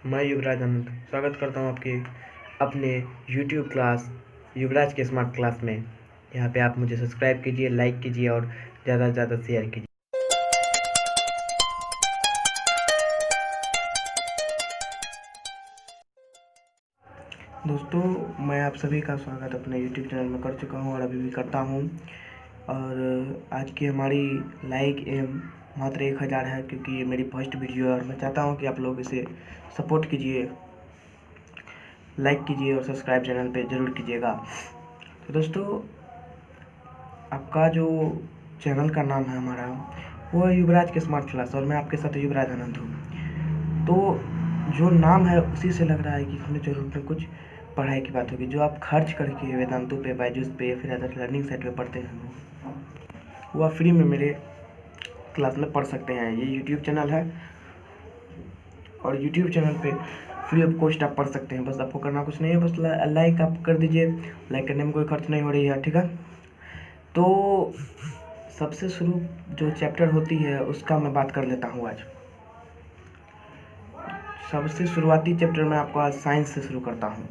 मैं युवराज आनंद स्वागत करता हूँ आपके अपने यूट्यूब क्लास युवराज के स्मार्ट क्लास में। यहाँ पे आप मुझे सब्सक्राइब कीजिए, लाइक कीजिए और ज़्यादा से ज़्यादा शेयर कीजिए। दोस्तों, मैं आप सभी का स्वागत अपने यूट्यूब चैनल में कर चुका हूँ और अभी भी करता हूँ। और आज की हमारी लाइक एम मात्र 1000 है, क्योंकि ये मेरी फर्स्ट वीडियो है और मैं चाहता हूँ कि आप लोग इसे सपोर्ट कीजिए, लाइक कीजिए और सब्सक्राइब चैनल पे ज़रूर कीजिएगा। तो दोस्तों, आपका जो चैनल का नाम है हमारा, वो है युवराज के स्मार्ट क्लास और मैं आपके साथ युवराज आनंद हूँ। तो जो नाम है उसी से लग रहा है कि इसमें जरूर में कुछ पढ़ाई की बात होगी। जो आप खर्च करके वेदांतु पे, बायजूस पे या फिर अदर लर्निंग साइट पे पढ़ते हैं, वो आप फ्री में मेरे क्लास में पढ़ सकते हैं। ये यूट्यूब चैनल है और यूट्यूब चैनल पे फ्री ऑफ कॉस्ट आप पढ़ सकते हैं। बस आपको करना कुछ नहीं है, बस लाइक आप कर दीजिए। लाइक करने में कोई खर्च नहीं हो रही है, ठीक है। तो सबसे शुरू जो चैप्टर होती है उसका मैं बात कर लेता हूँ आज। सबसे शुरुआती चैप्टर मैं आपको आज साइंस से शुरू करता हूँ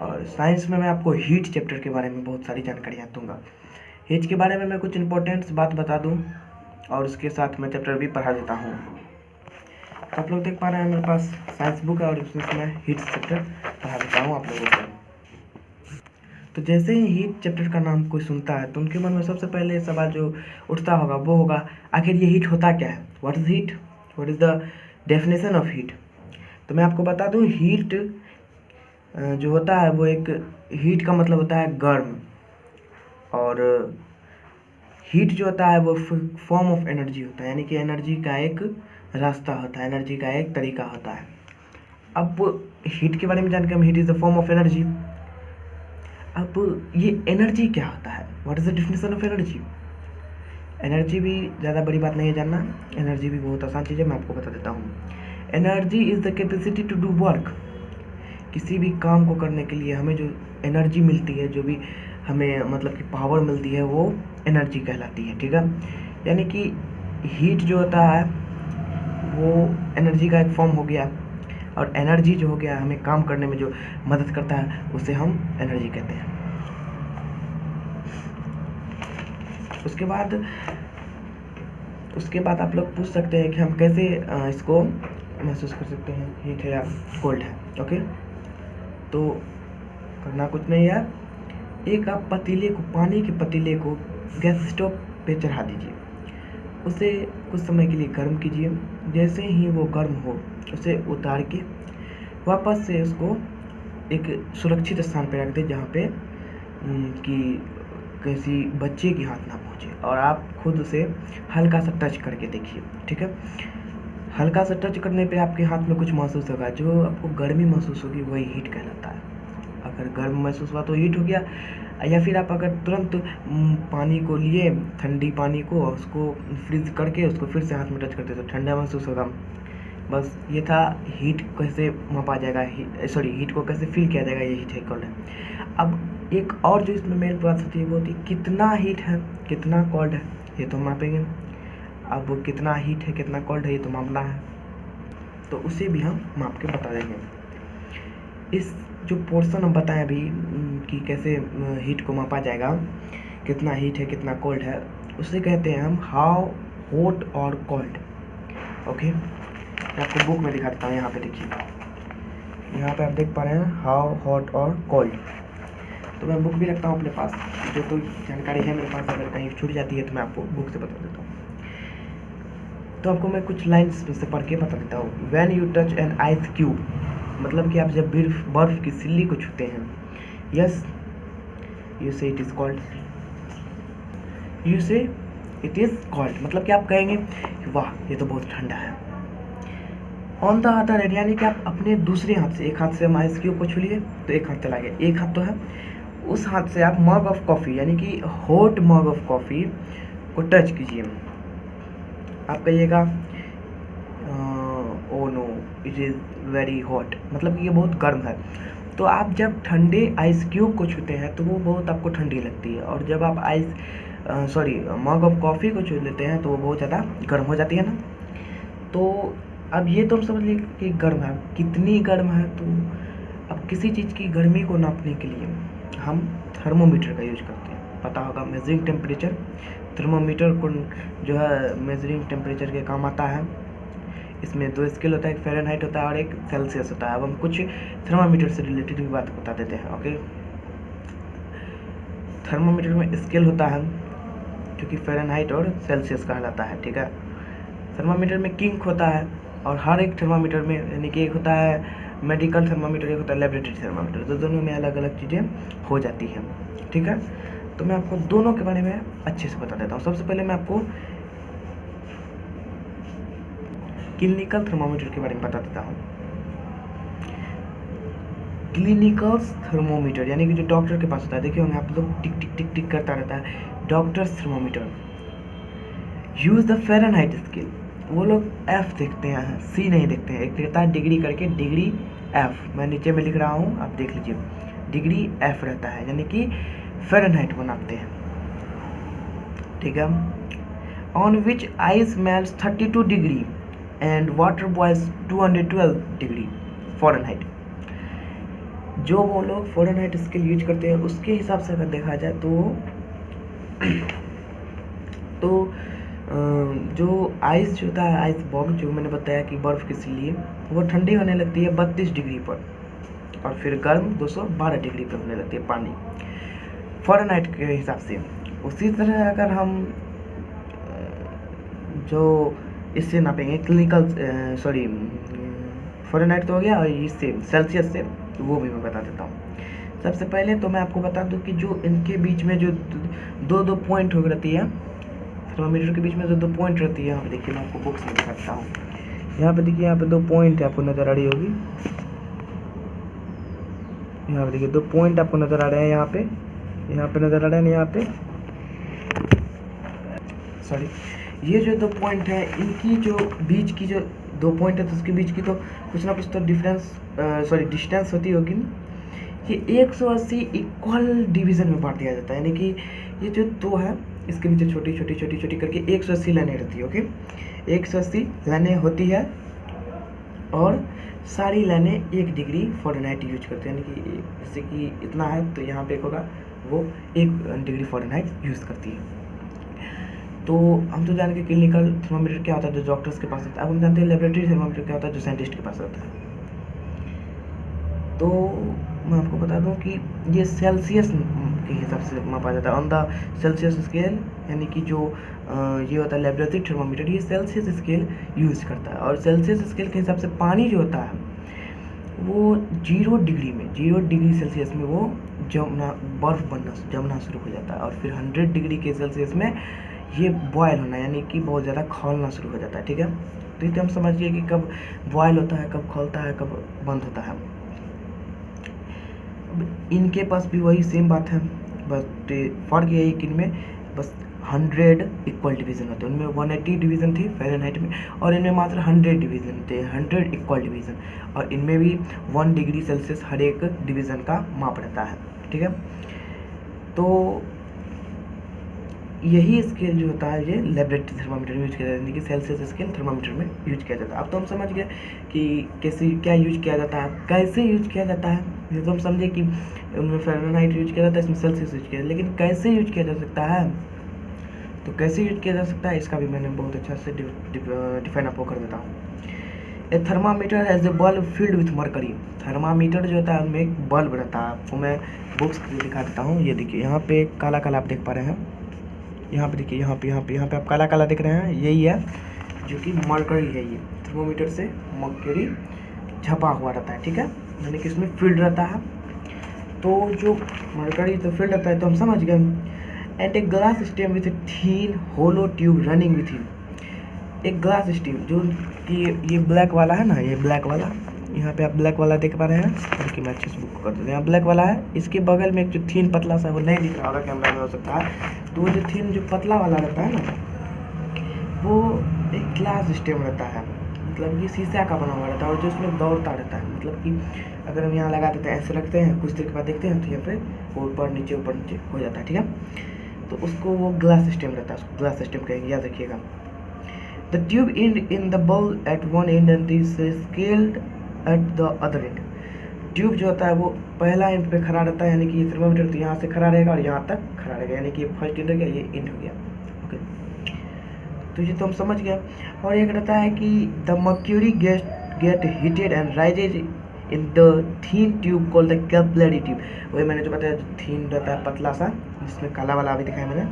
और साइंस में मैं आपको हीट चैप्टर के बारे में बहुत सारी जानकारियाँ दूंगा। हीट के बारे में मैं कुछ इंपॉर्टेंट बात बता दूँ और उसके साथ मैं चैप्टर भी पढ़ा देता हूँ। तो आप लोग देख पा रहे हैं मेरे पास साइंस बुक है और उसमें मैं हीट चैप्टर पढ़ा देता हूँ आप लोगों को। तो जैसे ही हीट चैप्टर का नाम कोई सुनता है तो उनके मन में सबसे पहले सवाल जो उठता होगा वो होगा, आखिर ये हीट होता क्या है? What is heat? What is the definition of heat? तो मैं आपको बता दूं, हीट जो होता है वो एक हीट का मतलब होता है गर्म, और हीट जो होता है वो फॉर्म ऑफ एनर्जी होता है, यानी कि एनर्जी का एक रास्ता होता है, एनर्जी का एक तरीका होता है। अब हीट के बारे में जानकर हम, heat is the form of energy. अब ये एनर्जी क्या होता है? What is the definition of energy? Energy भी ज़्यादा बड़ी बात नहीं है जानना, एनर्जी भी बहुत आसान चीज़ है, मैं आपको बता देता हूँ। Energy is the capacity to do work. किसी भी काम को करने के लिए हमें जो एनर्जी मिलती है, जो भी हमें मतलब कि पावर मिलती है, वो एनर्जी कहलाती है, ठीक है। यानी कि हीट जो होता है वो एनर्जी का एक फॉर्म हो गया, और एनर्जी जो हो गया हमें काम करने में जो मदद करता है उसे हम एनर्जी कहते हैं। उसके बाद आप लोग पूछ सकते हैं कि हम कैसे इसको महसूस कर सकते हैं, हीट है या कोल्ड है। ओके, तो करना कुछ नहीं है, एक आप पतीले को, पानी के पतीले को गैस स्टोव पे चढ़ा दीजिए, उसे कुछ समय के लिए गर्म कीजिए। जैसे ही वो गर्म हो उसे उतार के वापस से उसको एक सुरक्षित स्थान पे रख दें, जहाँ पे कि किसी बच्चे के हाथ ना पहुँचे, और आप खुद उसे हल्का सा टच करके देखिए, ठीक है। हल्का सा टच करने पे आपके हाथ में कुछ महसूस होगा, जो आपको गर्मी महसूस होगी वही हीट कहलाता है। अगर गर्म महसूस हुआ तो हीट हो गया, या फिर आप अगर तुरंत पानी को लिए, ठंडी पानी को, उसको फ्रीज करके उसको फिर से हाथ में टच करते तो ठंडा महसूस होगा। बस ये था हीट कैसे मापा जाएगा, हीट को कैसे फील किया जाएगा, ये हीट है कोल्ड है। अब एक और जो इसमें मेन बात होती है वो होती है कितना हीट है, कितना कोल्ड है, ये तो मापेंगे। अब वो कितना हीट है, कितना कोल्ड है, ये तो मापना है, तो उसे भी हम माप के बता देंगे। इस जो पोर्शन हम बताएं अभी कि कैसे हीट को मापा जाएगा, कितना हीट है कितना कोल्ड है, उसे कहते हैं हम हाउ हॉट और कोल्ड। ओके, मैं आपको बुक में दिखा देता हूँ। यहाँ पे देखिए, यहाँ पे आप देख पा रहे हैं हाउ हॉट और कोल्ड। तो मैं बुक भी रखता हूँ अपने पास, जो कोई जानकारी है मेरे पास अगर कहीं छूट जाती है तो मैं आपको बुक से बता देता हूँ। तो आपको मैं कुछ लाइन्स से पढ़ के बता देता हूँ। When you touch an ice cube, मतलब कि आप जब बर्फ की सिल्ली को छूते हैं, यस यू से इट इज़ कॉल्ड, यू से इट इज़ कॉल्ड, मतलब कि आप कहेंगे वाह ये तो बहुत ठंडा है। ऑन द अदर हैंड, यानी कि आप अपने दूसरे हाथ से, एक हाथ से हम आइस क्यूब को छू लिए तो एक हाथ चला गया, एक हाथ तो है, उस हाथ से आप मग ऑफ कॉफ़ी, यानी कि हॉट मग ऑफ कॉफ़ी को टच कीजिए। आप कहिएगा oh no it is very hot, मतलब कि ये बहुत गर्म है। तो आप जब ठंडे आइस क्यूब को छूते हैं तो वो बहुत आपको ठंडी लगती है, और जब आप मग ऑफ कॉफ़ी को छू लेते हैं तो वो बहुत ज़्यादा गर्म हो जाती है ना। तो अब ये तो हम समझ लिए कि गर्म है, कितनी गर्म है। तो अब किसी चीज़ की गर्मी को नापने के लिए हम थर्मोमीटर का यूज करते हैं। पता होगा मेजरिंग टेम्परेचर, थर्मोमीटर को जो है मेजरिंग टेम्परेचर के काम आता है। इसमें 2 स्केल होता है, एक फ़ारेनहाइट होता है और एक सेल्सियस होता है। अब हम कुछ थर्मामीटर से रिलेटेड भी बात बता देते हैं। ओके, थर्मामीटर में स्केल होता है जो कि फ़ारेनहाइट और सेल्सियस कहलाता है, ठीक है। थर्मामीटर में किंक होता है और हर एक थर्मामीटर में, यानी कि एक होता है मेडिकल थर्मामीटर, एक होता है लेबोरेटरी थर्मामीटर, तो दोनों में अलग अलग चीज़ें हो जाती हैं, ठीक है। तो मैं आपको दोनों के बारे में अच्छे से बता देता हूँ। सबसे पहले मैं आपको क्लिनिकल थर्मामीटर के बारे में बता देता हूँ। क्लिनिकल थर्मोमीटर यानी कि जो डॉक्टर के पास होता है, देखिए आप लोग टिक टिक टिक टिक करता रहता है doctors thermometer. Use the Fahrenheit scale, वो लोग एफ देखते हैं, सी नहीं देखते हैं। एक रहता है डिग्री करके, डिग्री एफ, मैं नीचे में लिख रहा हूँ, आप देख लीजिए, डिग्री एफ रहता है, यानी कि फ़ारेनहाइट बनाते हैं, ठीक है। On which ice melts 32 degree and water boils 212 degree Fahrenheit. जो वो लोग फ़ारेनहाइट स्केल यूज करते हैं उसके हिसाब से अगर देखा जाए तो जो आइस जो होता है, आइस बॉग जो मैंने बताया कि बर्फ़ किस लिए, वो ठंडी होने लगती है 32 डिग्री पर और फिर गर्म 212 डिग्री पर होने लगती है पानी फ़ारेनहाइट के हिसाब से। उसी तरह अगर हम जो इससे नापेंगे क्लिनिकल फ़ारेनहाइट तो हो गया, और इससे सेल्सियस से, तो वो भी मैं बता देता हूँ। सबसे पहले तो मैं आपको बता दूँ कि जो इनके बीच में जो दो पॉइंट हो रहती है, थर्मामीटर के बीच में जो 2 पॉइंट रहती है, यहाँ पे देखिए मैं आपको बुक्स में दिखाता हूँ। यहाँ पे देखिए, यहाँ पे 2 पॉइंट है, आपको नज़र आ रही होगी। यहाँ पे देखिए 2 पॉइंट आपको नज़र आ रहे हैं, यहाँ पे नज़र आ रहे हैं, यहाँ पे सॉरी, ये जो 2 पॉइंट है, इनकी जो बीच की जो 2 पॉइंट है, तो उसके बीच की तो कुछ ना कुछ तो डिस्टेंस होती होगी। ये 180 इक्वल डिवीज़न में बांट दिया जाता है, यानी कि ये जो 2 है, इसके नीचे छोटी छोटी करके 180 लाइनें रहती है। ओके, 180 लाइनें होती है और सारी लाइनें 1 डिग्री फ़ारेनहाइट यूज करते हैं, यानी कि जैसे कि इतना है तो यहाँ पे एक होगा, वो 1 डिग्री फ़ारेनहाइट यूज़ करती है। तो हम तो जान के क्लिनिकल थर्मामीटर क्या होता है, जो डॉक्टर्स के पास होता है। अब हम जानते हैं लेबोरेटरी थर्मामीटर क्या होता है, जो साइंटिस्ट के पास होता है। तो मैं आपको बता दूं कि ये सेल्सियस के हिसाब से मापा जाता है, ऑन द सेल्सियस स्केल, यानी कि जो ये होता है लेबोरेटरी थर्मामीटर, ये सेल्सियस स्केल यूज़ करता है। और सेल्सियस स्केल के हिसाब से पानी जो होता है वो 0 डिग्री सेल्सियस में वो बर्फ़ जमना शुरू हो जाता है, और फिर 100 डिग्री के सेल्सियस में ये बॉयल होना, यानी कि बहुत ज़्यादा खौलना शुरू हो जाता है, ठीक है। तो इसे हम समझिए कि कब बॉयल होता है, कब खौलता है, कब बंद होता है। इनके पास भी वही सेम बात है, बस फ़र्क यही है कि इनमें बस 100 इक्वल डिवीज़न होते हैं। उनमें 180 डिवीज़न थी फ़ारेनहाइट में, और इनमें मात्र 100 डिवीज़न थे, 100 इक्वल डिवीज़न। और इनमें भी 1 डिग्री सेल्सियस हर एक डिवीज़न का माप रहता है, ठीक है। तो यही स्केल जो होता है, ये लेबोरेटरी थर्मामीटर में यूज किया जाता है, यानी कि सेल्सियस स्केल थर्मामीटर में यूज किया जाता है। अब तो हम समझ गए कि कैसे क्या यूज किया जाता है, कैसे यूज किया जाता है। ये तो हम समझे कि उनमें फ़ारेनहाइट यूज किया जाता है, इसमें सेल्सियस यूज किया जाता है, लेकिन कैसे यूज किया जा सकता है, तो कैसे यूज किया जा सकता है इसका भी मैंने बहुत अच्छा से डिफाइन आपको कर देता हूँ। ए thermometer has a bulb filled with mercury. Thermometer जो होता है उनमें एक बल्ब रहता है, आपको मैं बुक्स दिखा देता हूँ। ये देखिए, यहाँ पे काला काला आप देख पा रहे हैं, यहाँ पे देखिए, यहाँ पे आप काला काला देख रहे हैं, यही है जो कि मरकरी है। ये थर्मोमीटर से मरकरी छपा हुआ रहता है, ठीक है, यानी कि इसमें फील्ड रहता है। तो जो मरकरी तो फील्ड रहता है, तो हम समझ गए। And a glass stem with a thin hollow tube running within. एक ग्लास स्टेम जो कि ये ब्लैक वाला है ना, ये ब्लैक वाला, यहाँ पे आप ब्लैक वाला देख पा रहे हैं, देखिए मैं अच्छे से बुक कर देता हूँ। यहाँ ब्लैक वाला है, इसके बगल में एक जो थीन पतला सा, वो नहीं दिख रहा होगा कैमरा में, हो सकता है। तो वो जो थीन जो पतला वाला रहता है ना, वो एक ग्लास स्टेम रहता है, मतलब कि शीशा का बना हुआ रहता है, और जो उसमें दौड़ता रहता है। मतलब कि अगर हम यहाँ लगा देते हैं, ऐसे रखते हैं, कुछ देर के बाद देखते हैं तो यहाँ पे ऊपर नीचे हो जाता है, ठीक है। तो उसको वो ग्लास स्टेम रहता है, उसको ग्लास स्टेम कहेंगे, याद रखिएगा। The tube in the bulb at one end and this scaled at the other end. Tube जो होता है वो पहला एंड पे खड़ा रहता है, यानी कि थर्मामीटर तो यहाँ से खड़ा रहेगा और यहाँ तक खड़ा रहेगा, यानी कि फर्स्ट एंड हो गया, ये एंड हो गया। ओके, तो ये तो हम समझ गए। और एक रहता है कि the mercury gate heated and rises in the thin tube called the capillary tube. वही मैंने जो बताया, जो थीन रहता है पतला सा, जिसमें काला वाला अभी दिखाया मैंने,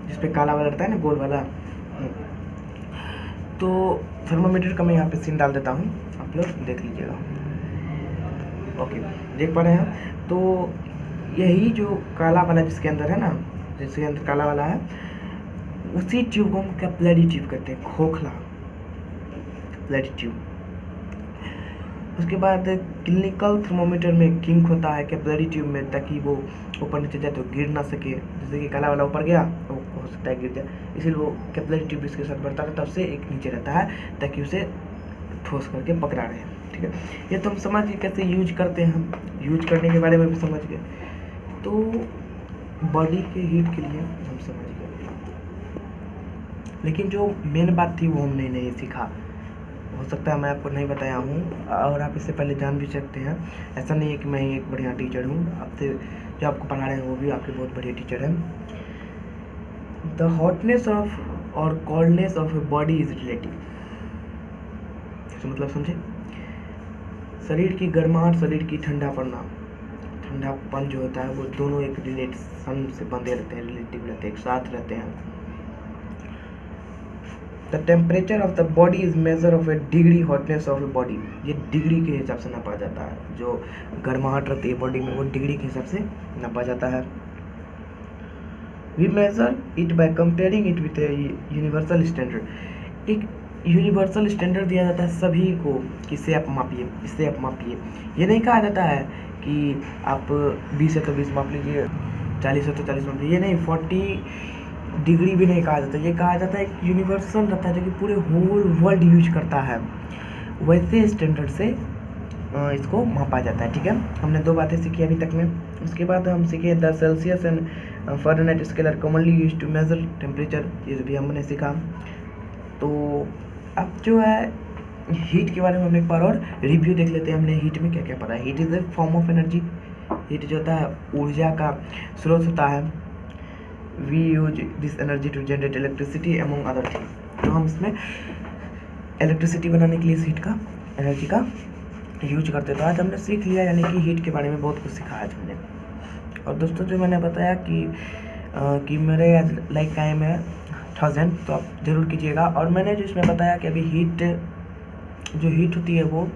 जिसपे काला वाला रहता है ना, गोल वाला। तो थर्मामीटर का मैं यहाँ पे सीन डाल देता हूँ, आप लोग देख लीजिएगा। ओके, देख पा रहे हैं। तो यही जो काला वाला जिसके अंदर है ना, जिसके अंदर काला वाला है, उसी ट्यूब को हम कैपिलरी ट्यूब कहते हैं, खोखला कैपिलरी ट्यूब। उसके बाद क्लिनिकल थर्मोमीटर में किंक होता है कैपिलरी ट्यूब में, ताकि वो ऊपर नीचे जाए तो गिर ना सके। जैसे कि काला वाला ऊपर गया तो हो सकता है गिर जाए, इसीलिए वो कैपिलरी ट्यूब इसके साथ बढ़ता रहता है, उससे एक नीचे रहता है ताकि उसे ठोस करके पकड़ा रहे। ठीक है, ये तो हम समझ गए कैसे यूज करते हैं, हम यूज करने के बारे में भी समझ गए। तो बॉडी के हीट के लिए हम समझ गए, लेकिन जो मेन बात थी वो हमने नहीं सीखा। हो सकता है मैं आपको नहीं बताया हूँ, और आप इससे पहले जान भी सकते हैं। ऐसा नहीं है कि मैं ही एक बढ़िया टीचर हूँ, आपसे जो आपको पढ़ा रहे हैं वो भी आपके बहुत बढ़िया टीचर हैं। द हॉटनेस ऑफ और coldness of a body is relative. मतलब समझे, शरीर की गर्माहट, शरीर की ठंडा पड़ना, ठंडापन जो होता है वो दोनों एक रिलेशन से बंधे रहते हैं, रिलेटिव रहते हैं, एक साथ रहते हैं। The temperature of the body is measure of A degree hotness of a body. ये डिग्री के हिसाब से नापा जाता है, जो गर्माहट रहती है बॉडी में वो डिग्री के हिसाब से नापा जाता है। We measure it by comparing it with a universal standard. एक यूनिवर्सल स्टैंडर्ड दिया जाता है सभी को, किससे आप मापिए, इससे आप मापिए। ये नहीं कहा जाता है कि आप 20 है तो 20 माप लीजिए, 40 है तो 40 माप लीजिए, ये नहीं, 40 डिग्री भी नहीं कहा जाता। ये कहा जाता है एक यूनिवर्सल रहता है जो कि पूरे होल वर्ल्ड यूज करता है, वैसे स्टैंडर्ड से इसको मापा जाता है। ठीक है, हमने 2 बातें सीखी अभी तक में। उसके बाद हम सीखे the Celsius and Fahrenheit scale are commonly used to measure temperature, ये भी हमने सीखा। तो अब जो है हीट के बारे में हम एक बार और रिव्यू देख लेते हैं, हमने हीट में क्या क्या पढ़ा है। Heat is a form of energy. Heat जो होता है ऊर्जा का स्रोत होता है। We use this energy to generate electricity among other things. तो हम इसमें इलेक्ट्रिसिटी बनाने के लिए इस हीट का, एनर्जी का यूज करते हैं। तो आज हमने सीख लिया, यानी कि हीट के बारे में बहुत कुछ सीखा आज मैंने। और दोस्तों जो मैंने बताया कि मेरे लाइक टाइम है 1000, तो आप ज़रूर कीजिएगा। और मैंने जो इसमें बताया कि अभी जो हीट होती है वो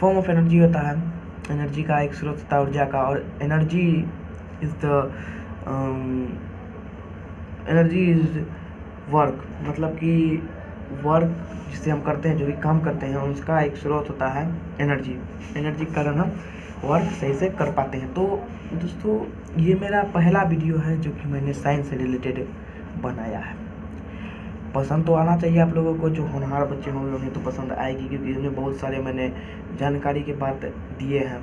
फॉर्म ऑफ एनर्जी होता है, एनर्जी का एक स्रोत होता है, ऊर्जा का। और एनर्जी इज़ वर्क, मतलब कि वर्क जिससे हम करते हैं, जो भी काम करते हैं उसका एक स्रोत होता है एनर्जी। एनर्जी के कारण हम वर्क सही से कर पाते हैं। तो दोस्तों ये मेरा पहला वीडियो है जो कि मैंने साइंस से रिलेटेड बनाया है। पसंद तो आना चाहिए आप लोगों को, जो होनहार बच्चे हों लोग हैं तो पसंद आएगी, क्योंकि इसमें बहुत सारे मैंने जानकारी के बात दिए हैं।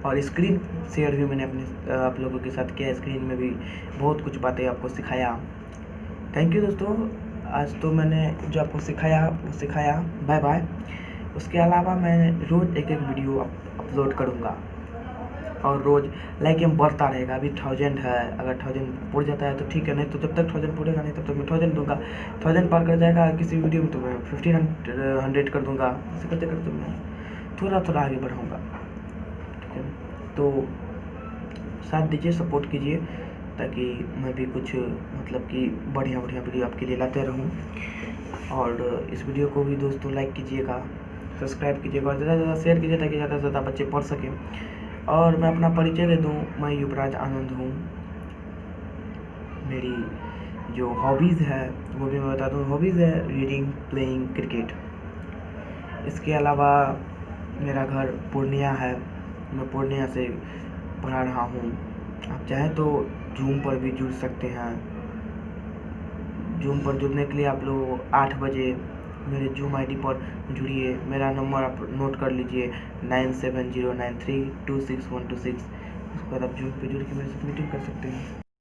और स्क्रीन शेयर भी मैंने अपने आप लोगों के साथ किया, स्क्रीन में भी बहुत कुछ बातें आपको सिखाया। थैंक यू दोस्तों, आज तो मैंने जो आपको सिखाया वो सिखाया। Bye bye. उसके अलावा मैं रोज़ एक वीडियो अपलोड करूँगा, और रोज़ लाइक हम बढ़ता रहेगा। अभी 1000 है, अगर 1000 पूर जाता है तो ठीक है, नहीं तो जब तक 1000 पूरेगा नहीं तब तक मैं 1000 दूंगा। 1000 पार कर जाएगा किसी वीडियो में तो मैं 1500 कर दूंगा। ऐसे करते करते मैं थोड़ा थोड़ा आगे बढ़ाऊँगा। ठीक है, तो साथ दीजिए, सपोर्ट कीजिए, ताकि मैं भी कुछ मतलब कि बढ़िया वीडियो आपके लिए लाते रहूँ। और इस वीडियो को भी दोस्तों लाइक कीजिएगा, सब्सक्राइब कीजिएगा और ज़्यादा से ज़्यादा शेयर कीजिए, ताकि ज़्यादा से ज़्यादा बच्चे पढ़ सकें। और मैं अपना परिचय दे दूँ, मैं युवराज आनंद हूँ। मेरी जो हॉबीज़ है वो भी मैं बता दूँ। हॉबीज़ है रीडिंग, प्लेइंग क्रिकेट। इसके अलावा मेरा घर पूर्णिया है, मैं पूर्णिया से पढ़ा रहा हूँ। आप चाहें तो जूम पर भी जुड़ सकते हैं। जूम पर जुड़ने के लिए आप लोग 8 बजे मेरे जूम आईडी पर जुड़िए। मेरा नंबर आप नोट कर लीजिए 9709326126। उसके बाद आप जूम पे जुड़ के मेरे साथ मीटिंग कर सकते हैं।